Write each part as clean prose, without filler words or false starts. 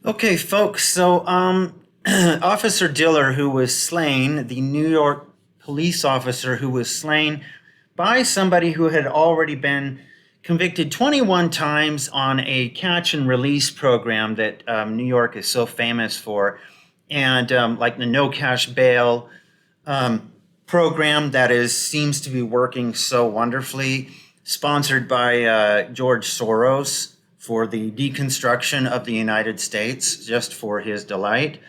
Okay, folks. So, Officer Diller, who was slain, the New York police officer who was slain by somebody who had already been convicted 21 times on a catch and release program that New York is so famous for, and like the no cash bail program that is seems to be working so wonderfully, sponsored by George Soros for the deconstruction of the United States, just for his delight.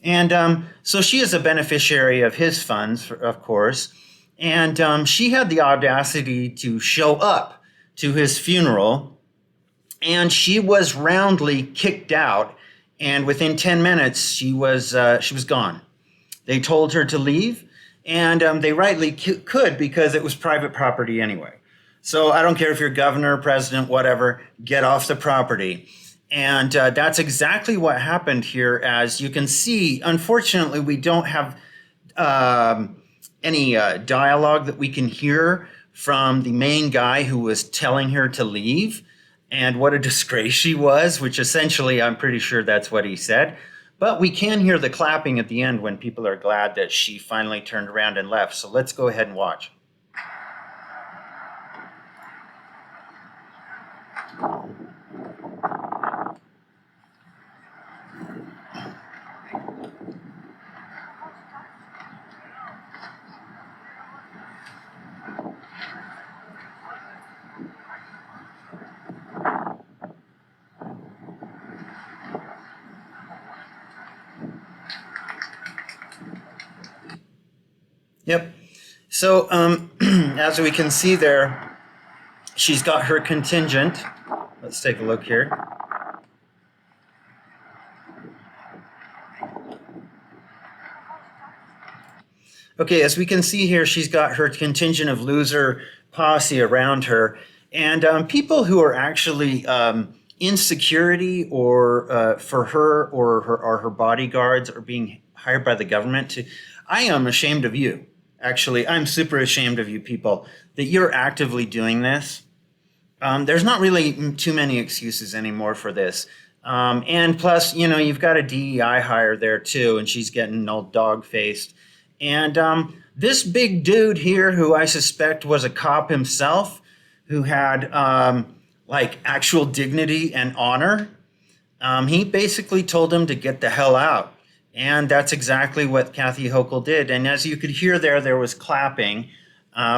And so she is a beneficiary of his funds, of course. And she had the audacity to show up to his funeral, and she was roundly kicked out. And within 10 minutes, she was gone. They told her to leave, and they rightly could because it was private property anyway. So I don't care if you're governor, president, whatever, get off the property. And that's exactly what happened here. As you can see, unfortunately, we don't have any dialogue that we can hear from the main guy who was telling her to leave and what a disgrace she was, which essentially I'm pretty sure that's what he said. But we can hear the clapping at the end when people are glad that she finally turned around and left. So let's go ahead and watch. Yep. So as we can see there, she's got her contingent. Let's take a look here. Okay, as we can see here, she's got her contingent of loser posse around her. And people who are actually in security or for her or her bodyguards are being hired by the government to, I am ashamed of you. Actually, I'm super ashamed of you people that you're actively doing this. There's not really too many excuses anymore for this. And plus, you know, you've got a DEI hire there too, and she's getting all dog-faced. And this big dude here, who I suspect was a cop himself, who had like actual dignity and honor, he basically told him to get the hell out. And that's exactly what Kathy Hochul did. And as you could hear there was clapping.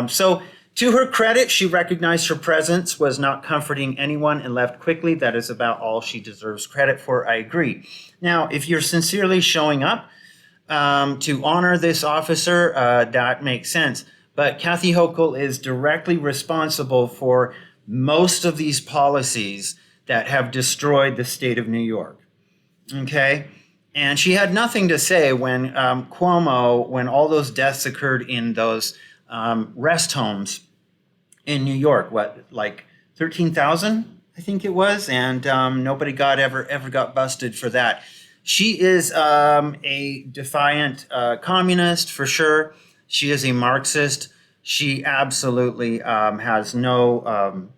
So to her credit, she recognized her presence was not comforting anyone and left quickly. That is about all she deserves credit for. I agree. Now, if you're sincerely showing up to honor this officer, that makes sense. But Kathy Hochul is directly responsible for most of these policies that have destroyed the state of New York. Okay? And she had nothing to say when Cuomo, when all those deaths occurred in those rest homes in New York, what, like 13,000, I think it was, and nobody ever got busted for that. She is a defiant communist for sure. She is a Marxist. She absolutely has no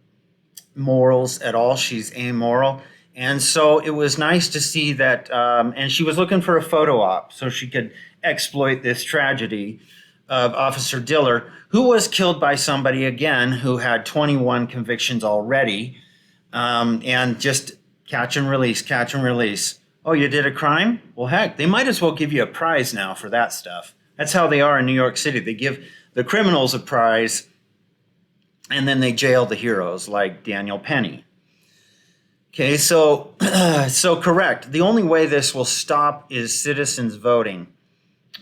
morals at all. She's amoral. And so it was nice to see that, and she was looking for a photo op so she could exploit this tragedy of Officer Diller, who was killed by somebody, again, who had 21 convictions already, and just catch and release, catch and release. Oh, you did a crime? Well, heck, they might as well give you a prize now for that stuff. That's how they are in New York City. They give the criminals a prize, and then they jail the heroes like Daniel Penny. Okay, so so correct. The only way this will stop is citizens voting.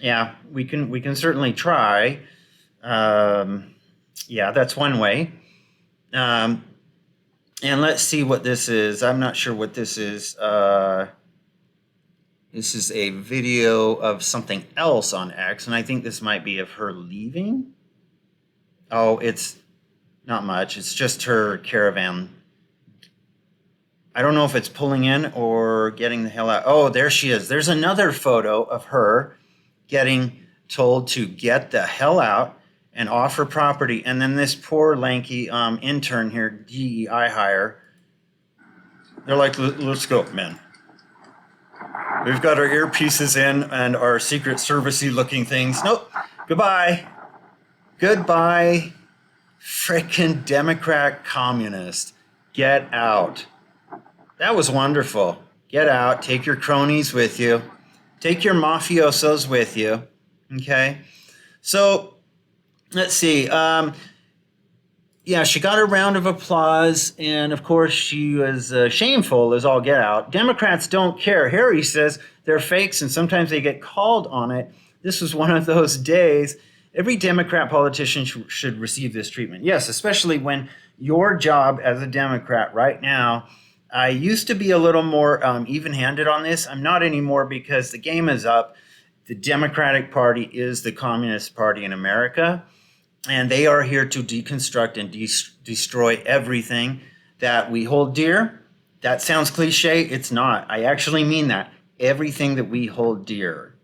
Yeah, we can certainly try. Yeah, that's one way. And let's see what this is. I'm not sure what this is. This is a video of something else on X, and I think this might be of her leaving. Oh, it's not much. It's just her caravan. I don't know if it's pulling in or getting the hell out. Oh, there she is. There's another photo of her getting told to get the hell out and off her property. And then this poor lanky intern here, DEI hire, they're like, let's go, man. We've got our earpieces in and our Secret Servicey looking things. Nope. Goodbye. Goodbye. Frickin' Democrat communist. Get out. That was wonderful. Get out. Take your cronies with you. Take your mafiosos with you. Okay? So, let's see. Yeah, she got a round of applause, and of course, she was shameful as all get out. Democrats don't care. Harry says they're fakes, and sometimes they get called on it. This was one of those days. Every Democrat politician should receive this treatment. Yes, especially when your job as a Democrat right now. I used to be a little more even handed on this. I'm not anymore because the game is up. The Democratic Party is the Communist Party in America, and they are here to deconstruct and destroy everything that we hold dear. That sounds cliche. It's not. I actually mean that. Everything that we hold dear.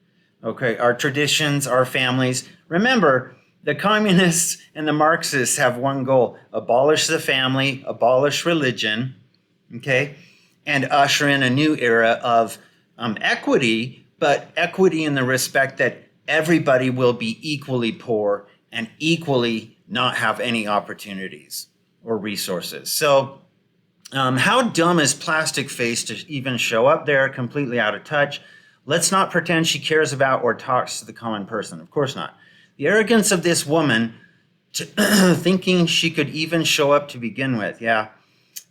Okay, our traditions, our families. Remember, the communists and the Marxists have one goal: abolish the family, abolish religion, okay, and usher in a new era of equity, but equity in the respect that everybody will be equally poor and equally not have any opportunities or resources. So how dumb is Plastic Face to even show up there completely out of touch? Let's not pretend she cares about or talks to the common person. Of course not. The arrogance of this woman thinking she could even show up to begin with. Yeah.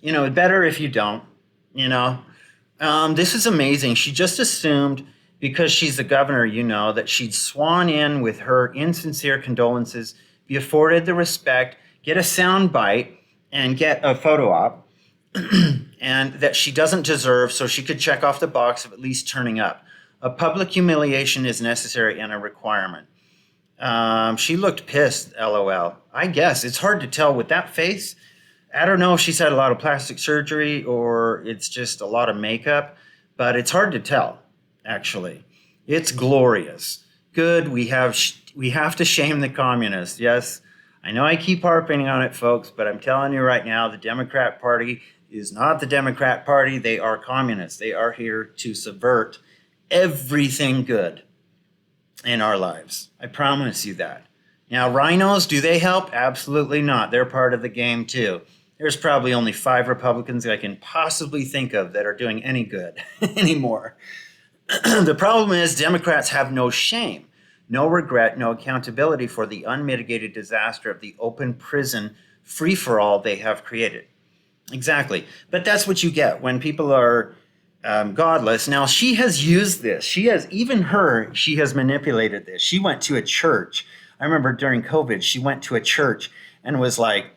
Better if you don't, This is amazing. She just assumed because she's the governor, that she'd swan in with her insincere condolences, be afforded the respect, get a sound bite, and get a photo op, and that she doesn't deserve, so she could check off the box of at least turning up. A public humiliation is necessary and a requirement. She looked pissed, LOL. I guess. It's hard to tell with that face. I don't know if she's had a lot of plastic surgery or it's just a lot of makeup, but it's hard to tell, actually. It's glorious. Good, we have to shame the communists. Yes, I know I keep harping on it, folks, but I'm telling you right now, the Democrat Party is not the Democrat Party. They are communists. They are here to subvert everything good in our lives. I promise you that. Now, rhinos, do they help? Absolutely not. They're part of the game, too. There's probably only 5 Republicans I can possibly think of that are doing any good anymore. The problem is Democrats have no shame, no regret, no accountability for the unmitigated disaster of the open prison free-for-all they have created. Exactly. But that's what you get when people are godless. Now, she has used this. She has manipulated this. She went to a church. I remember during COVID, she went to a church and was like,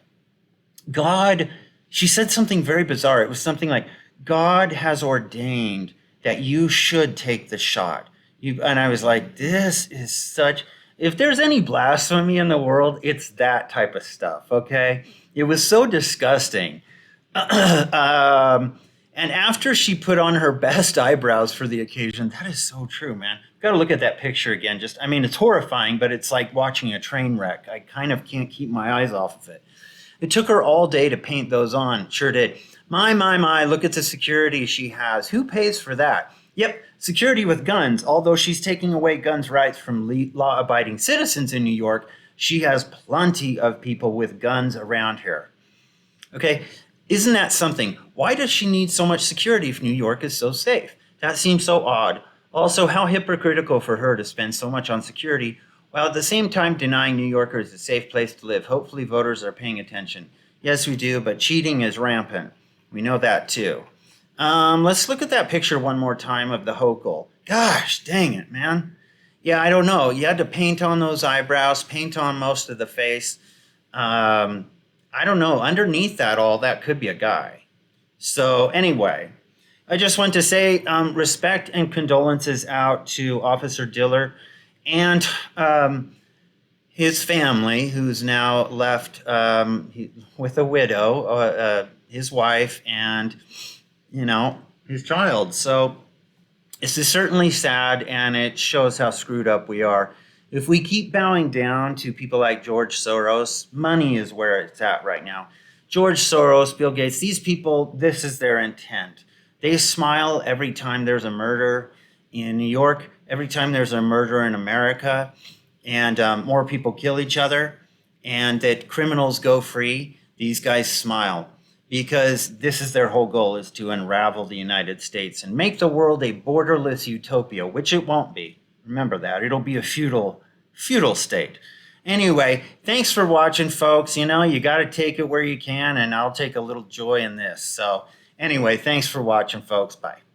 she said something very bizarre. It was something like, God has ordained that you should take the shot. And I was like, this is if there's any blasphemy in the world, it's that type of stuff, okay? It was so disgusting. And after she put on her best eyebrows for the occasion, that is so true, man. Got to look at that picture again. It's horrifying, but it's like watching a train wreck. I kind of can't keep my eyes off of it. It took her all day to paint those on. Sure did. My, look at the security she has. Who pays for that? Yep, security with guns. Although she's taking away guns rights from law-abiding citizens in New York, she has plenty of people with guns around her. Okay, isn't that something? Why does she need so much security if New York is so safe? That seems so odd. Also, how hypocritical for her to spend so much on security while at the same time denying New Yorkers a safe place to live. Hopefully voters are paying attention. Yes, we do, but cheating is rampant. We know that too. Let's look at that picture one more time of the Hochul. Gosh, dang it, man. Yeah, I don't know. You had to paint on those eyebrows, paint on most of the face. I don't know. Underneath that all, that could be a guy. So anyway, I just want to say respect and condolences out to Officer Diller and his family, who's now left with a widow, his wife, and, his child. So this is certainly sad, and it shows how screwed up we are. If we keep bowing down to people like George Soros, money is where it's at right now. George Soros, Bill Gates, these people, this is their intent. They smile every time there's a murder, in New York, every time there's a murder in America and more people kill each other and that criminals go free, these guys smile because this is their whole goal, is to unravel the United States and make the world a borderless utopia, which it won't be. Remember that. It'll be a feudal state. Anyway, thanks for watching, folks. You know, you got to take it where you can, and I'll take a little joy in this. So anyway, thanks for watching, folks. Bye.